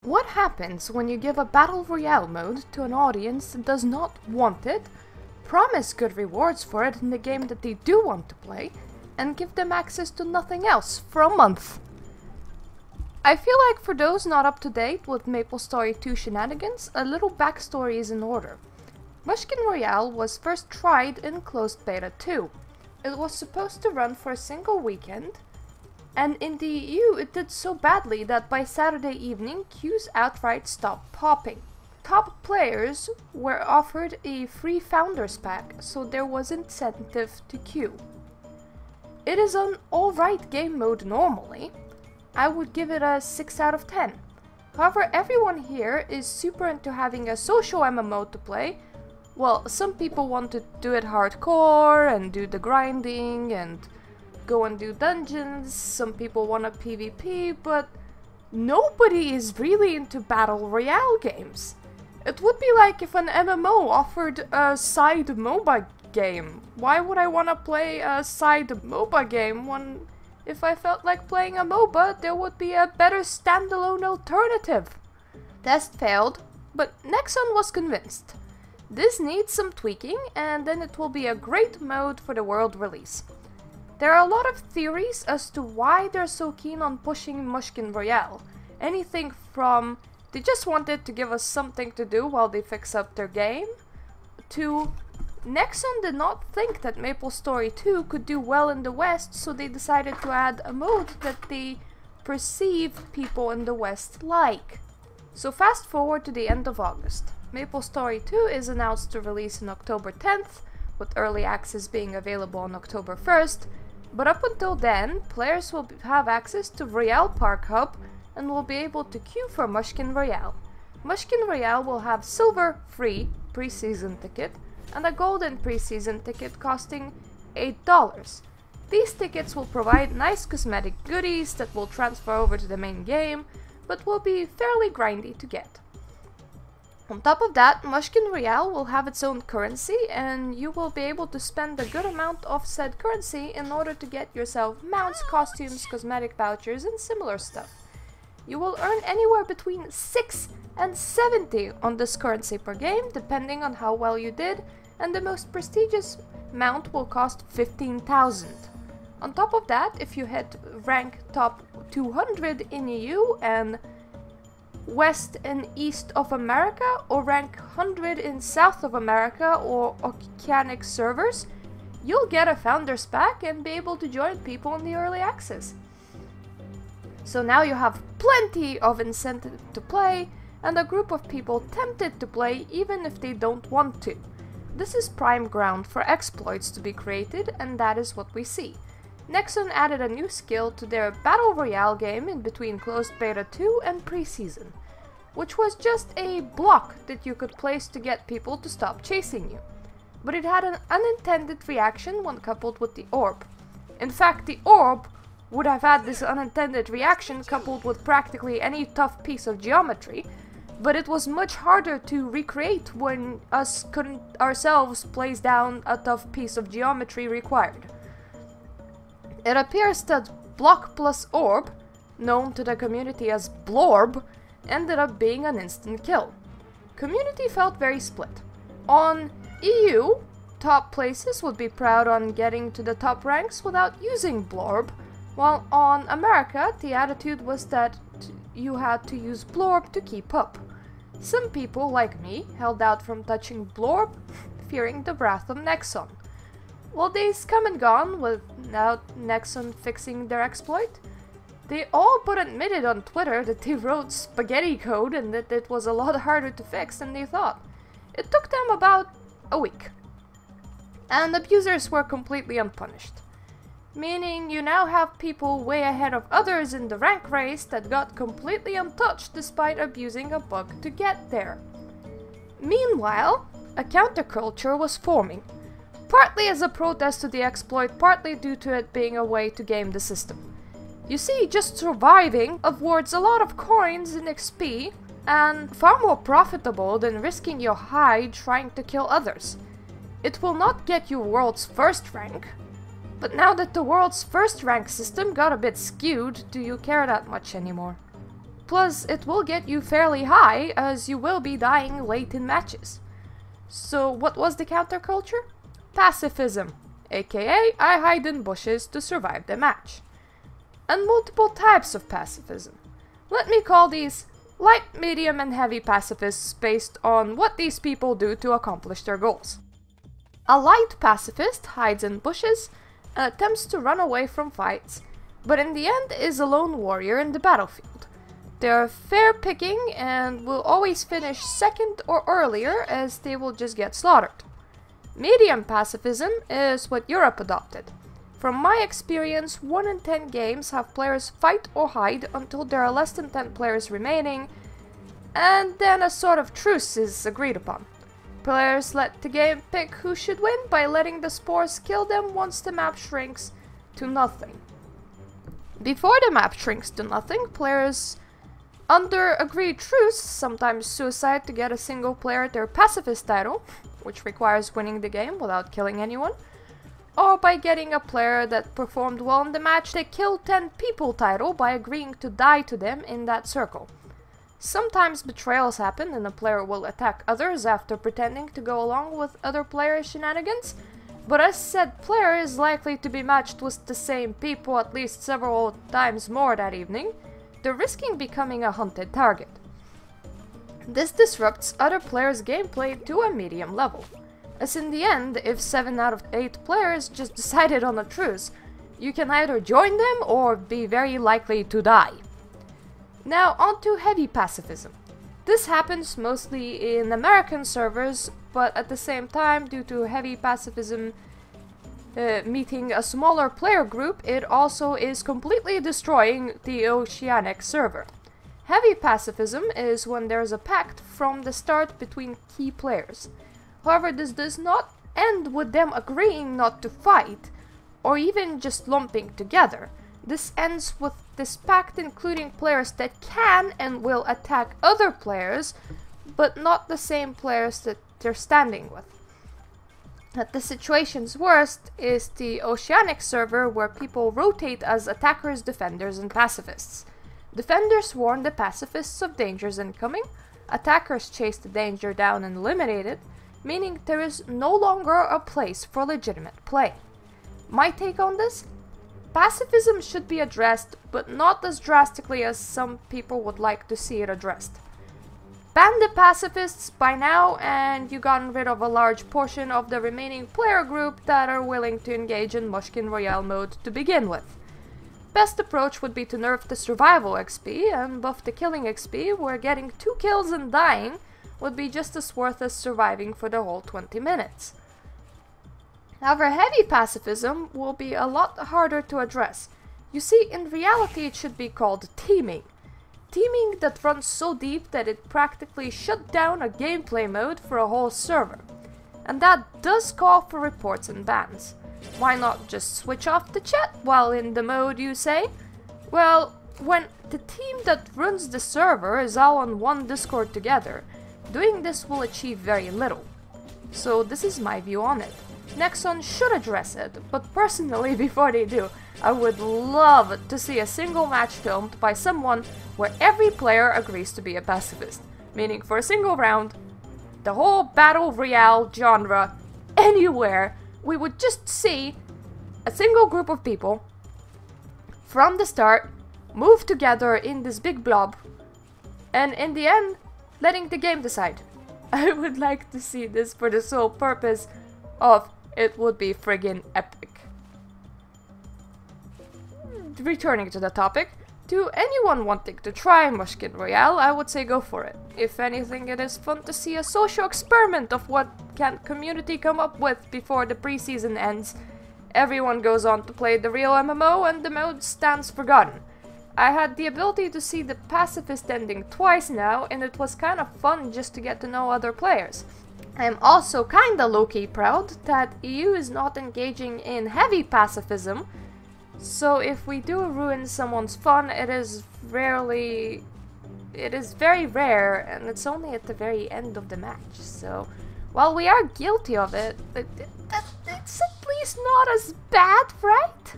What happens when you give a Battle Royale mode to an audience that does not want it, promise good rewards for it in the game that they do want to play, and give them access to nothing else for a month? I feel like for those not up to date with Maplestory 2 shenanigans, a little backstory is in order. Munchkin Royale was first tried in closed beta 2. It was supposed to run for a single weekend, and in the EU it did so badly that by Saturday evening queues outright stopped popping. Top players were offered a free Founders Pack, so there was incentive to queue. It is an alright game mode normally. I would give it a 6 out of 10. However, everyone here is super into having a social MMO to play. Well, some people want to do it hardcore and do the grinding and go and do dungeons. Some people want a PvP, but nobody is really into Battle Royale games. It would be like if an MMO offered a side MOBA game. Why would I want to play a side MOBA game when if I felt like playing a MOBA, there would be a better standalone alternative? Test failed, but Nexon was convinced. This needs some tweaking, and then it will be a great mode for the world release. There are a lot of theories as to why they're so keen on pushing Munchkin Royale. Anything from they just wanted to give us something to do while they fix up their game, to Nexon did not think that Maplestory 2 could do well in the West, so they decided to add a mode that they perceive people in the West like. So fast forward to the end of August. Maplestory 2 is announced to release on October 10th, with early access being available on October 1st, but up until then, players will have access to Royale Park Hub and will be able to queue for Munchkin Royale. Munchkin Royale will have silver free pre-season ticket and a golden pre-season ticket costing $8. These tickets will provide nice cosmetic goodies that will transfer over to the main game, but will be fairly grindy to get. On top of that, Munchkin Royale will have its own currency, and you will be able to spend a good amount of said currency in order to get yourself mounts, costumes, cosmetic vouchers, and similar stuff. You will earn anywhere between 6 and 70 on this currency per game, depending on how well you did, and the most prestigious mount will cost 15,000. On top of that, if you hit rank top 200 in EU and West and East of America, or rank 100 in South of America or Oceanic servers, you'll get a Founders Pack and be able to join people in the early access. So now you have plenty of incentive to play, and a group of people tempted to play even if they don't want to. This is prime ground for exploits to be created, and that is what we see. Nexon added a new skill to their Battle Royale game in between closed beta 2 and pre-season, which was just a block that you could place to get people to stop chasing you. But it had an unintended reaction when coupled with the orb. In fact, the orb would have had this unintended reaction coupled with practically any tough piece of geometry, but it was much harder to recreate when us couldn't ourselves place down a tough piece of geometry required. It appears that block plus orb, known to the community as blorb, ended up being an instant kill. Community felt very split. On EU, top places would be proud on getting to the top ranks without using blorb, while on America the attitude was that you had to use blorb to keep up. Some people, like me, held out from touching blorb, fearing the wrath of Nexon. Well, days come and gone without Nexon fixing their exploit. They all but admitted on Twitter that they wrote spaghetti code and that it was a lot harder to fix than they thought. It took them about a week. And abusers were completely unpunished. Meaning you now have people way ahead of others in the rank race that got completely untouched despite abusing a bug to get there. Meanwhile, a counterculture was forming. Partly as a protest to the exploit, partly due to it being a way to game the system. You see, just surviving awards a lot of coins and XP, and far more profitable than risking your hide trying to kill others. It will not get you world's first rank, but now that the world's first rank system got a bit skewed, do you care that much anymore? Plus, it will get you fairly high, as you will be dying late in matches. So, what was the counterculture? Pacifism, aka I hide in bushes to survive the match. And multiple types of pacifism. Let me call these light, medium, and heavy pacifists based on what these people do to accomplish their goals. A light pacifist hides in bushes and attempts to run away from fights, but in the end is a lone warrior in the battlefield. They are fair picking and will always finish second or earlier, as they will just get slaughtered. Medium pacifism is what Europe adopted. From my experience, 1 in 10 games have players fight or hide until there are less than 10 players remaining, and then a sort of truce is agreed upon. Players let the game pick who should win by letting the spores kill them once the map shrinks to nothing. Before the map shrinks to nothing, players under agreed truce sometimes suicide to get a single player their pacifist title, which requires winning the game without killing anyone, or by getting a player that performed well in the match they kill 10 people title by agreeing to die to them in that circle. Sometimes betrayals happen and a player will attack others after pretending to go along with other players' shenanigans, but as said player is likely to be matched with the same people at least several times more that evening, they're risking becoming a hunted target. This disrupts other players' gameplay to a medium level, as in the end, if 7 out of 8 players just decided on a truce, you can either join them or be very likely to die. Now on to heavy pacifism. This happens mostly in American servers, but at the same time, due to heavy pacifism meeting a smaller player group, it also is completely destroying the Oceanic server. Heavy pacifism is when there's a pact from the start between key players. However, this does not end with them agreeing not to fight, or even just lumping together. This ends with this pact including players that can and will attack other players, but not the same players that they're standing with. At the situation's worst is the Oceanic server, where people rotate as attackers, defenders, and pacifists. Defenders warn the pacifists of dangers incoming, attackers chase the danger down and eliminate it, meaning there is no longer a place for legitimate play. My take on this? Pacifism should be addressed, but not as drastically as some people would like to see it addressed. Ban the pacifists by now and you gotten rid of a large portion of the remaining player group that are willing to engage in Mushkin Royale mode to begin with. Best approach would be to nerf the survival XP and buff the killing XP, where getting 2 kills and dying would be just as worth as surviving for the whole 20 minutes. However, heavy pacifism will be a lot harder to address. You see, in reality it should be called teaming. Teaming that runs so deep that it practically shut down a gameplay mode for a whole server. And that does call for reports and bans. Why not just switch off the chat while in the mode, you say? Well, when the team that runs the server is all on one Discord together, doing this will achieve very little. So this is my view on it. Nexon should address it, but personally, before they do, I would love to see a single match filmed by someone where every player agrees to be a pacifist. Meaning for a single round, the whole battle royale genre, anywhere, we would just see a single group of people from the start move together in this big blob, and in the end, letting the game decide. I would like to see this for the sole purpose of it would be friggin' epic. Returning to the topic, to anyone wanting to try Mushkin Royale, I would say go for it. If anything, it is fun to see a social experiment of what can community come up with before the preseason ends. Everyone goes on to play the real MMO and the mode stands forgotten. I had the ability to see the pacifist ending twice now, and it was kind of fun just to get to know other players. I am also kinda low-key proud that EU is not engaging in heavy pacifism, so if we do ruin someone's fun, it is very rare, and it's only at the very end of the match. So while we are guilty of it, it's at least not as bad, right?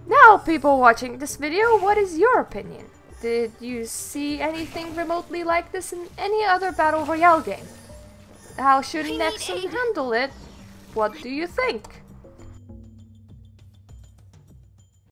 Now, people watching this video, what is your opinion? Did you see anything remotely like this in any other Battle Royale game? How should Nexon handle it? What do you think?